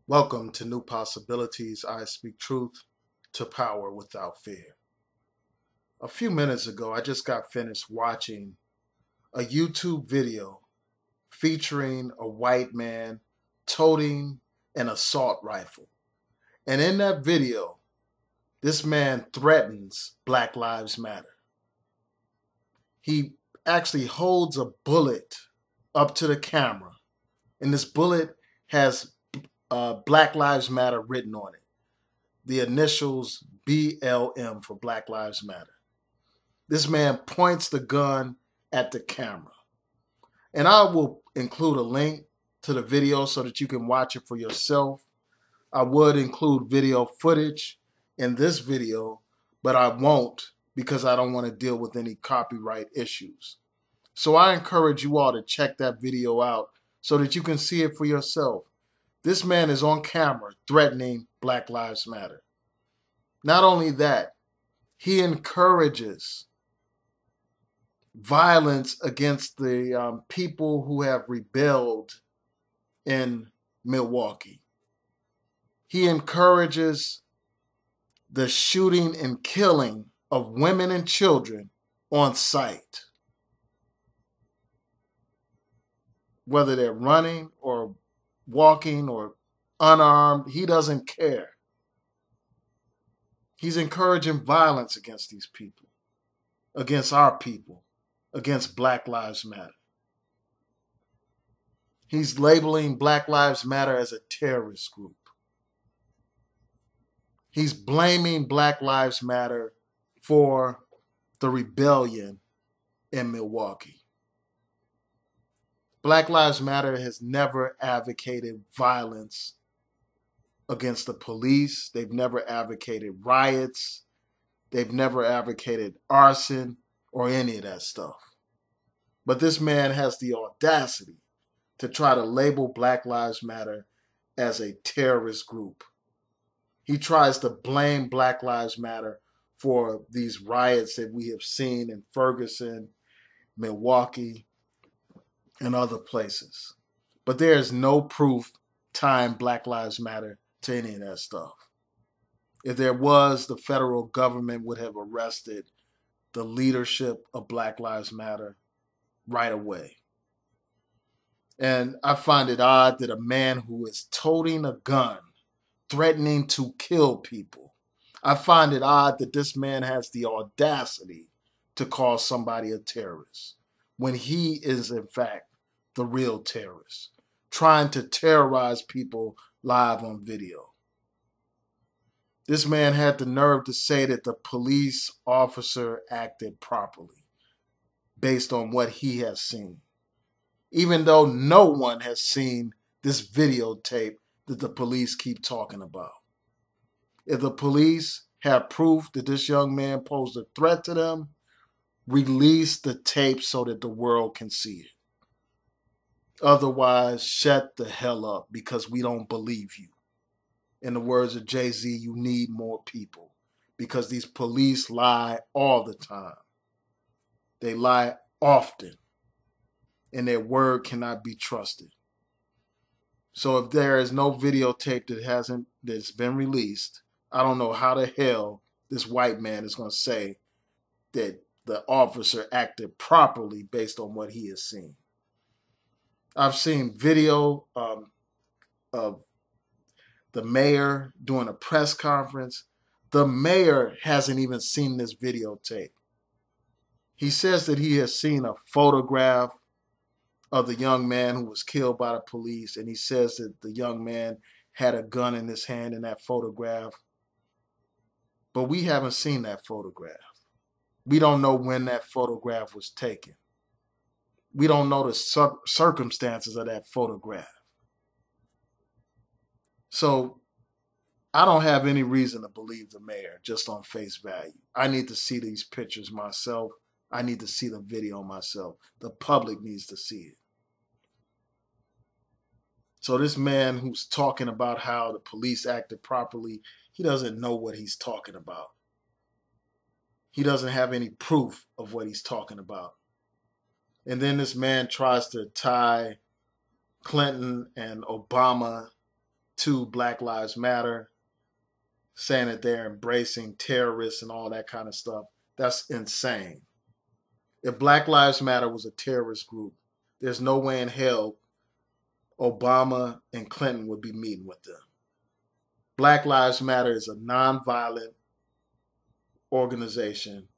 Welcome to New Possibilities. I speak truth to power without fear. A few minutes ago, I just got finished watching a YouTube video featuring a white man toting an assault rifle. And in that video, this man threatens Black Lives Matter. He actually holds a bullet up to the camera, and this bullet has Black Lives Matter written on it. The initials BLM for Black Lives Matter. This man points the gun at the camera. And I will include a link to the video so that you can watch it for yourself. I would include video footage in this video, but I won't because I don't want to deal with any copyright issues. So I encourage you all to check that video out so that you can see it for yourself. This man is on camera threatening Black Lives Matter. Not only that, he encourages violence against the people who have rebelled in Milwaukee. He encourages the shooting and killing of women and children on sight. Whether they're running or walking or unarmed, he doesn't care. He's encouraging violence against these people, against our people, against Black Lives Matter. He's labeling Black Lives Matter as a terrorist group. He's blaming Black Lives Matter for the rebellion in Milwaukee. Black Lives Matter has never advocated violence against the police. They've never advocated riots. They've never advocated arson or any of that stuff. But this man has the audacity to try to label Black Lives Matter as a terrorist group. He tries to blame Black Lives Matter for these riots that we have seen in Ferguson, Milwaukee, and other places. But there is no proof tying Black Lives Matter to any of that stuff. If there was, the federal government would have arrested the leadership of Black Lives Matter right away. And I find it odd that a man who is toting a gun, threatening to kill people, I find it odd that this man has the audacity to call somebody a terrorist when he is, in fact, the real terrorist, trying to terrorize people live on video. This man had the nerve to say that the police officer acted properly based on what he has seen, even though no one has seen this videotape that the police keep talking about. If the police have proof that this young man posed a threat to them, release the tape so that the world can see it. Otherwise, shut the hell up because we don't believe you. In the words of Jay-Z, you need more people because these police lie all the time. They lie often, and their word cannot be trusted. So if there is no videotape that's been released, I don't know how the hell this white man is going to say that the officer acted properly based on what he has seen. I've seen video of the mayor doing a press conference. The mayor hasn't even seen this videotape. He says that he has seen a photograph of the young man who was killed by the police, and he says that the young man had a gun in his hand in that photograph. But we haven't seen that photograph. We don't know when that photograph was taken. We don't know the circumstances of that photograph. So I don't have any reason to believe the mayor just on face value. I need to see these pictures myself. I need to see the video myself. The public needs to see it. So this man who's talking about how the police acted properly, he doesn't know what he's talking about. He doesn't have any proof of what he's talking about. And then this man tries to tie Clinton and Obama to Black Lives Matter, saying that they're embracing terrorists and all that kind of stuff. That's insane. If Black Lives Matter was a terrorist group, there's no way in hell Obama and Clinton would be meeting with them. Black Lives Matter is a nonviolent organization,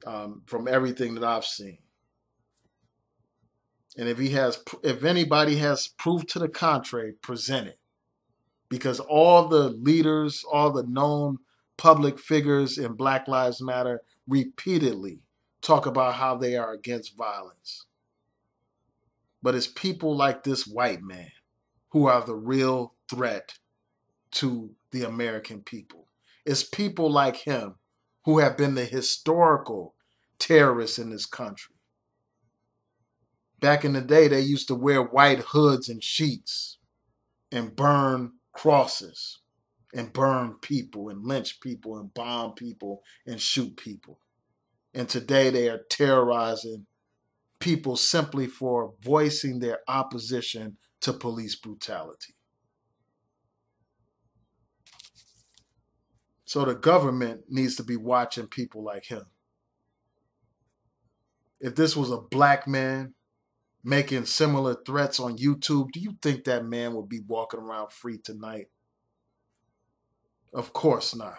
from everything that I've seen. And if anybody has proof to the contrary, present it. Because all the leaders, all the known public figures in Black Lives Matter repeatedly talk about how they are against violence. But it's people like this white man who are the real threat to the American people. It's people like him who have been the historical terrorists in this country. Back in the day, they used to wear white hoods and sheets and burn crosses and burn people and lynch people and bomb people and shoot people. And today they are terrorizing people simply for voicing their opposition to police brutality. So the government needs to be watching people like him. If this was a black man making similar threats on YouTube, do you think that man would be walking around free tonight? Of course not.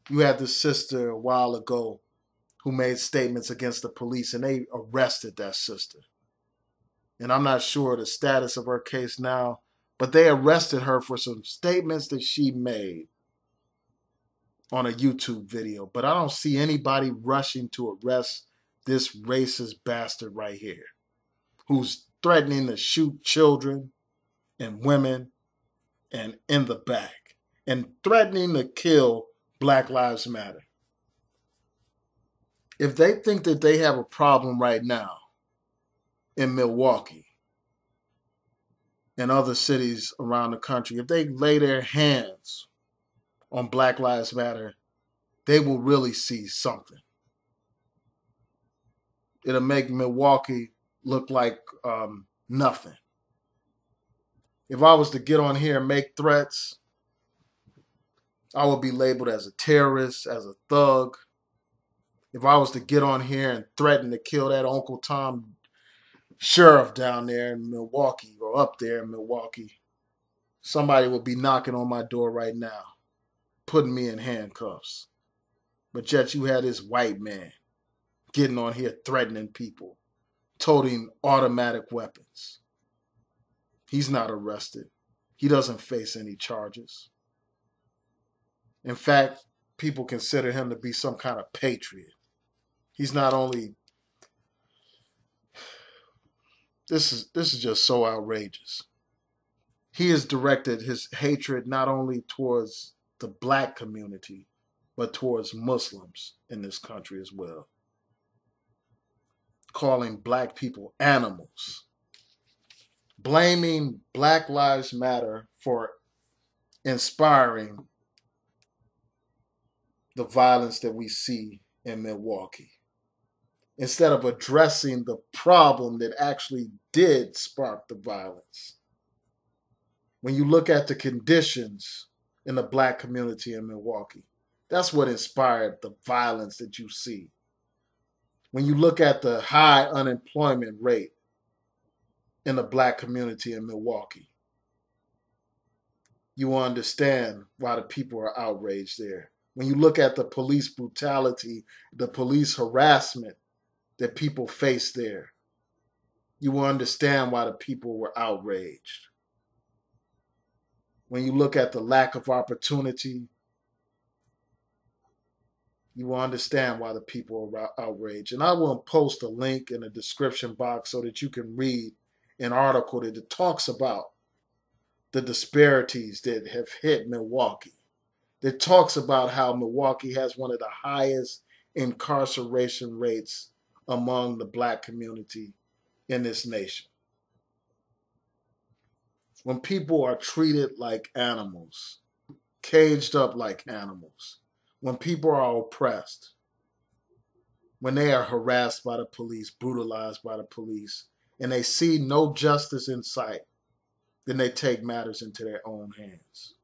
You had this sister a while ago who made statements against the police, and they arrested that sister. And I'm not sure the status of her case now, but they arrested her for some statements that she made on a YouTube video. But I don't see anybody rushing to arrest this racist bastard right here, who's threatening to shoot children and women and in the back, and threatening to kill Black Lives Matter. If they think that they have a problem right now in Milwaukee and other cities around the country, if they lay their hands on Black Lives Matter, they will really see something. It'll make Milwaukee look like nothing. If I was to get on here and make threats, I would be labeled as a terrorist, as a thug. If I was to get on here and threaten to kill that Uncle Tom sheriff down there in Milwaukee or up there in Milwaukee, somebody would be knocking on my door right now, putting me in handcuffs. But yet you had this white man getting on here threatening people, toting automatic weapons. He's not arrested. He doesn't face any charges. In fact, people consider him to be some kind of patriot. He's not only... This is just so outrageous. He has directed his hatred not only towards the black community, but towards Muslims in this country as well. Calling black people animals. Blaming Black Lives Matter for inspiring the violence that we see in Milwaukee, instead of addressing the problem that actually did spark the violence. When you look at the conditions in the black community in Milwaukee, that's what inspired the violence that you see. When you look at the high unemployment rate in the black community in Milwaukee, you will understand why the people are outraged there. When you look at the police brutality, the police harassment that people face there, you will understand why the people were outraged. When you look at the lack of opportunity, you will understand why the people are outraged. And I will post a link in the description box so that you can read an article that talks about the disparities that have hit Milwaukee. That talks about how Milwaukee has one of the highest incarceration rates among the black community in this nation. When people are treated like animals, caged up like animals, when people are oppressed, when they are harassed by the police, brutalized by the police, and they see no justice in sight, then they take matters into their own hands.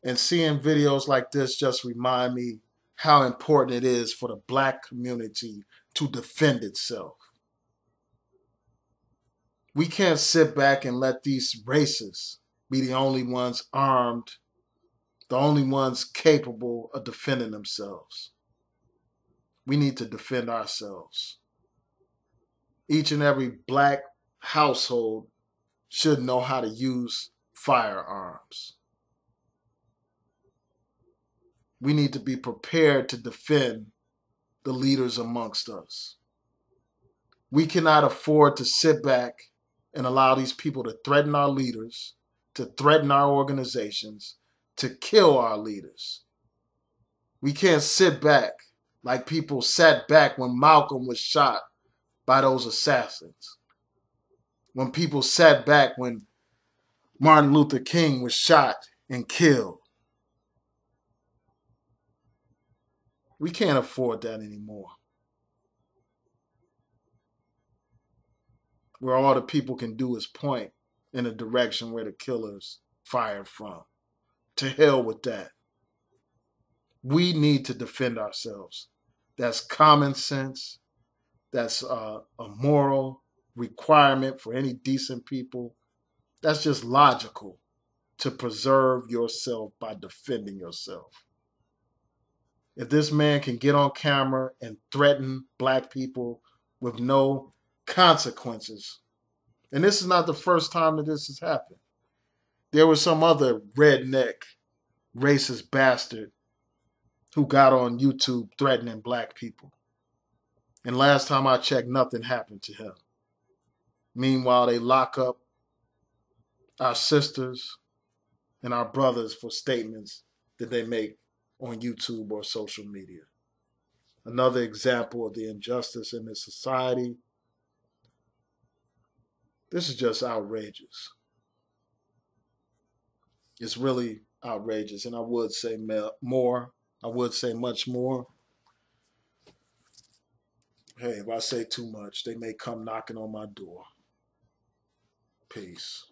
And seeing videos like this just remind me how important it is for the black community to defend itself. We can't sit back and let these racists be the only ones armed, the only ones capable of defending themselves. We need to defend ourselves. Each and every black household should know how to use firearms. We need to be prepared to defend the leaders amongst us. We cannot afford to sit back and allow these people to threaten our leaders, to threaten our organizations, to kill our leaders. We can't sit back like people sat back when Malcolm was shot by those assassins. When people sat back when Martin Luther King was shot and killed. We can't afford that anymore. Where all the people can do is point in the direction where the killers fired from. To hell with that. We need to defend ourselves. That's common sense. That's a moral requirement for any decent people. That's just logical to preserve yourself by defending yourself. If this man can get on camera and threaten black people with no consequences, and this is not the first time that this has happened. There was some other redneck, racist bastard who got on YouTube threatening black people. And last time I checked, nothing happened to him. Meanwhile, they lock up our sisters and our brothers for statements that they make on YouTube or social media. Another example of the injustice in this society. This is just outrageous. It's really outrageous. And I would say more. I would say much more. Hey, if I say too much, they may come knocking on my door. Peace.